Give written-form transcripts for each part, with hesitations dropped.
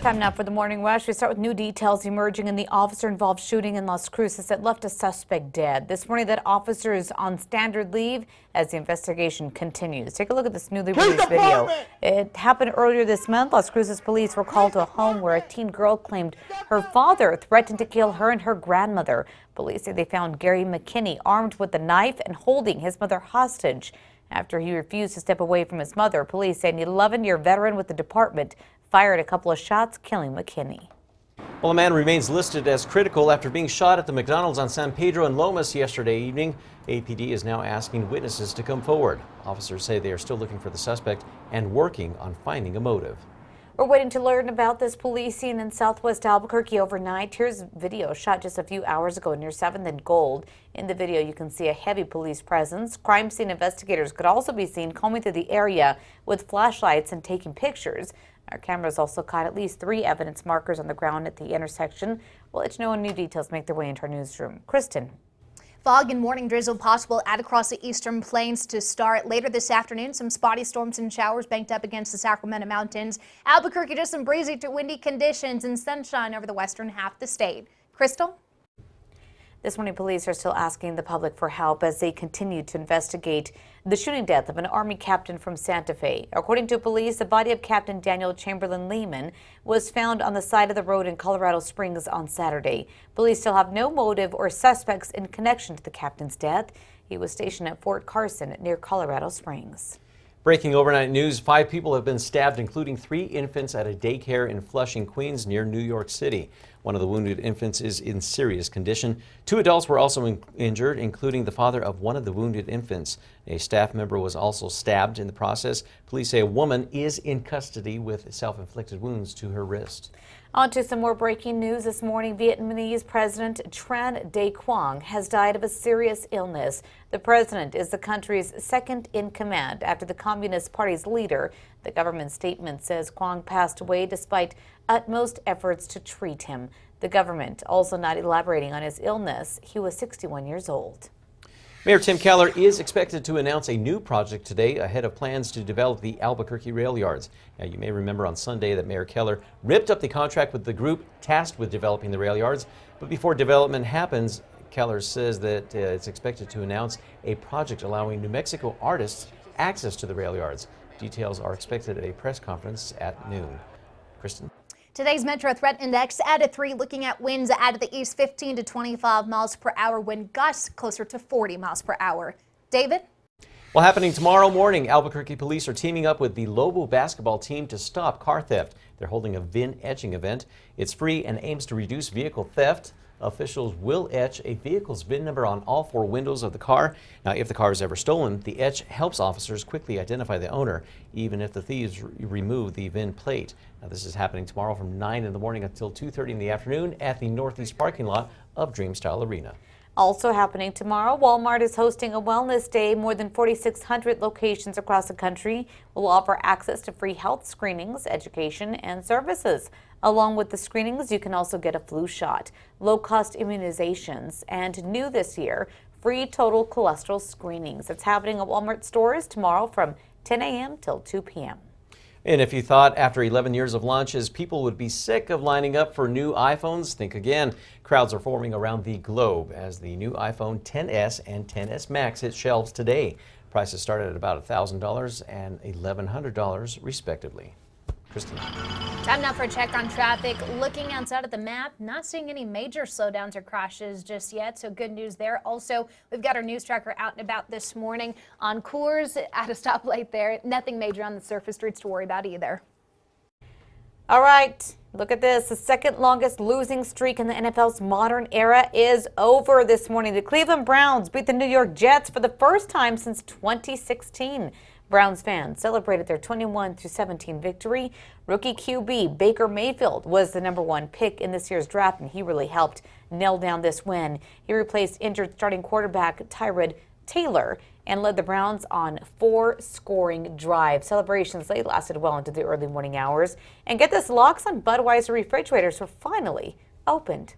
Time now for the Morning Rush. We start with new details emerging in the officer-involved shooting in Las Cruces that left a suspect dead. This morning, that officer is on standard leave as the investigation continues. Take a look at this newly released video. It happened earlier this month. Las Cruces police were called to a home where a teen girl claimed her father threatened to kill her and her grandmother. Police say they found Gary McKinney armed with a knife and holding his mother hostage. After he refused to step away from his mother, police say an 11-year veteran with the department fired a couple of shots, killing McKinney. Well, a man remains listed as critical after being shot at the McDonald's on San Pedro and Lomas yesterday evening. APD is now asking witnesses to come forward. Officers say they are still looking for the suspect and working on finding a motive. We're waiting to learn about this police scene in southwest Albuquerque overnight. Here's video shot just a few hours ago near 7th and Gold. In the video, you can see a heavy police presence. Crime scene investigators could also be seen combing through the area with flashlights and taking pictures. Our cameras also caught at least 3 evidence markers on the ground at the intersection. We'll let you know when new details make their way into our newsroom. Kristen. Fog and morning drizzle possible out across the eastern plains to start later this afternoon. Some spotty storms and showers banked up against the Sacramento Mountains. Albuquerque, just some breezy to windy conditions and sunshine over the western half of the state. Crystal? This morning, police are still asking the public for help as they continue to investigate the shooting death of an Army captain from Santa Fe. According to police, the body of Captain Daniel Chamberlain Lehman was found on the side of the road in Colorado Springs on Saturday. Police still have no motive or suspects in connection to the captain's death. He was stationed at Fort Carson near Colorado Springs. Breaking overnight news, 5 people have been stabbed, including 3 infants at a daycare in Flushing, Queens, near New York City. One of the wounded infants is in serious condition. 2 adults were also injured, including the father of one of the wounded infants. A staff member was also stabbed in the process. Police say a woman is in custody with self-inflicted wounds to her wrist. On to some more breaking news this morning. Vietnamese President Tran Day Quang has died of a serious illness. The president is the country's second in command after the Communist Party's leader. The government statement says Quang passed away despite utmost efforts to treat him. The government also not elaborating on his illness. He was 61 years old. Mayor Tim Keller is expected to announce a new project today ahead of plans to develop the Albuquerque rail yards. Now, you may remember on Sunday that Mayor Keller ripped up the contract with the group tasked with developing the rail yards. But before development happens, Keller says that it's expected to announce a project allowing New Mexico artists access to the rail yards. Details are expected at a press conference at noon. Kristen? Today's Metro Threat Index at 3, looking at winds out of the east 15 to 25 miles per hour, wind gusts closer to 40 miles per hour. David? Well, happening tomorrow morning, Albuquerque police are teaming up with the Lobo basketball team to stop car theft. They're holding a VIN etching event. It's free and aims to reduce vehicle theft. Officials will etch a vehicle's VIN number on all 4 windows of the car. Now, if the car is ever stolen, the etch helps officers quickly identify the owner, even if the thieves remove the VIN plate. Now, this is happening tomorrow from 9 in the morning until 2:30 in the afternoon at the northeast parking lot of Dreamstyle Arena. Also happening tomorrow, Walmart is hosting a wellness day. More than 4,600 locations across the country will offer access to free health screenings, education, and services. Along with the screenings, you can also get a flu shot, low-cost immunizations, and new this year, free total cholesterol screenings. It's happening at Walmart stores tomorrow from 10 a.m. till 2 p.m. And if you thought after 11 years of launches, people would be sick of lining up for new iPhones, think again. Crowds are forming around the globe as the new iPhone XS and XS Max hit shelves today. Prices started at about $1,000 and $1,100 respectively. Kristen. Time now for a check on traffic. Looking outside of the map, not seeing any major slowdowns or crashes just yet, so good news there. Also, we've got our news tracker out and about this morning on Coors at a stoplight there. Nothing major on the surface streets to worry about either. All right, look at this. The second longest losing streak in the NFL's modern era is over this morning. The Cleveland Browns beat the New York Jets for the first time since 2016. Browns fans celebrated their 21-17 victory. Rookie QB Baker Mayfield was the #1 pick in this year's draft, and he really helped nail down this win. He replaced injured starting quarterback Tyrod Taylor and led the Browns on 4 scoring drives. Celebrations, they lasted well into the early morning hours. And get this, locks on Budweiser refrigerators were finally opened.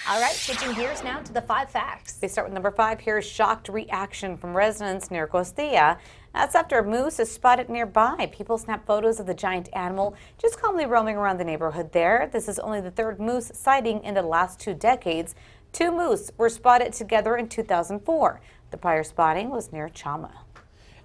All right, switching gears now to the 5 facts. We start with number 5. Here's shocked reaction from residents near Costilla. That's after a moose is spotted nearby. People snap photos of the giant animal just calmly roaming around the neighborhood there. This is only the 3rd moose sighting in the last 2 decades. 2 moose were spotted together in 2004. The prior spotting was near Chama.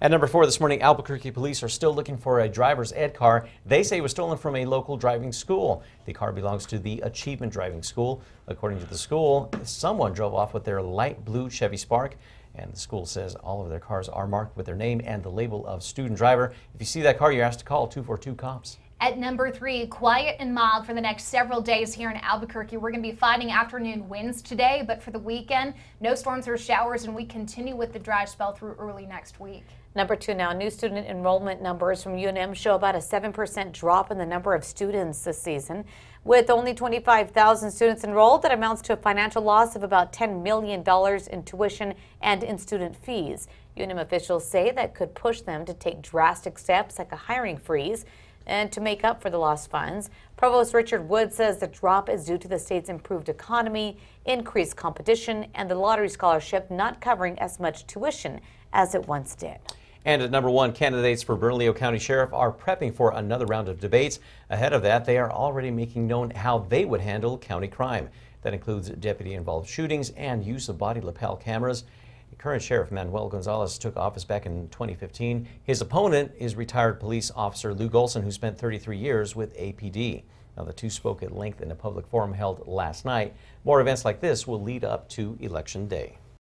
At number 4 this morning, Albuquerque police are still looking for a driver's ed car they say was stolen from a local driving school. The car belongs to the Achievement Driving School. According to the school, someone drove off with their light blue Chevy Spark, and the school says all of their cars are marked with their name and the label of student driver. If you see that car, you're asked to call 242-COPS. At number 3, quiet and mild for the next several days here in Albuquerque. We're going to be fighting afternoon winds today, but for the weekend, no storms or showers, and we continue with the dry spell through early next week. Number 2 now, new student enrollment numbers from UNM show about a 7% drop in the number of students this season. With only 25,000 students enrolled, that amounts to a financial loss of about $10 million in tuition and in student fees. UNM officials say that could push them to take drastic steps like a hiring freeze and to make up for the lost funds. Provost Richard Wood says the drop is due to the state's improved economy, increased competition, and the lottery scholarship not covering as much tuition as it once did. And at number 1, candidates for Bernalillo County Sheriff are prepping for another round of debates. Ahead of that, they are already making known how they would handle county crime. That includes deputy-involved shootings and use of body lapel cameras. Current Sheriff Manuel Gonzalez took office back in 2015. His opponent is retired police officer Lou Golson, who spent 33 years with APD. Now, the two spoke at length in a public forum held last night. More events like this will lead up to Election Day.